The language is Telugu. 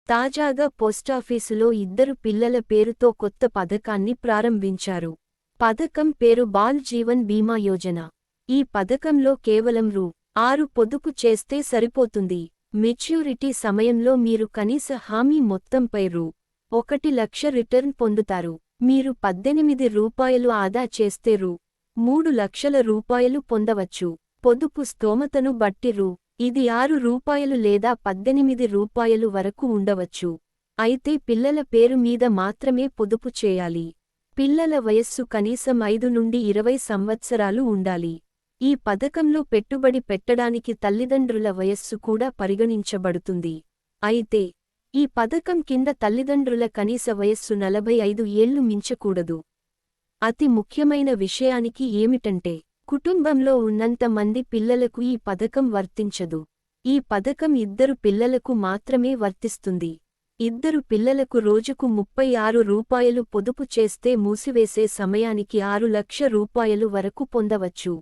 తాజాగా పోస్టాఫీసులో ఇద్దరు పిల్లల పేరుతో కొత్త పథకాన్ని ప్రారంభించారు. పథకం పేరు బాల్ జీవన్ బీమా యోజన. ఈ పథకంలో కేవలం రూ. 6 పొదుపు చేస్తే సరిపోతుంది. మెచ్యూరిటీ సమయంలో మీరు కనీస హామీ మొత్తంపై రూ. 1 లక్ష రిటర్న్ పొందుతారు. మీరు రూ. 18 ఆదా చేస్తే రూ. 3 లక్షల పొందవచ్చు. పొదుపు స్తోమతను బట్టి ఇది రూ. 6 లేదా రూ. 18 వరకు ఉండవచ్చు. అయితే పిల్లల పేరు మీద మాత్రమే పొదుపు చేయాలి. పిల్లల వయస్సు కనీసం 5 నుండి 20 సంవత్సరాలు ఉండాలి. ఈ పథకంలో పెట్టుబడి పెట్టడానికి తల్లిదండ్రుల వయస్సు కూడా పరిగణించబడుతుంది. అయితే ఈ పథకం కింద తల్లిదండ్రుల కనీస వయస్సు 45 ఏళ్లు మించకూడదు. అతి ముఖ్యమైన విషయానికి ఏమిటంటే కుటుంబంలో ఉన్నంత మంది పిల్లలకు ఈ పథకం వర్తించదు. ఈ పథకం ఇద్దరు పిల్లలకు మాత్రమే వర్తిస్తుంది. ఇద్దరు పిల్లలకు రోజుకు రూ. 36 పొదుపు చేస్తే మూసివేసే సమయానికి రూ. 6 లక్షల వరకు పొందవచ్చు.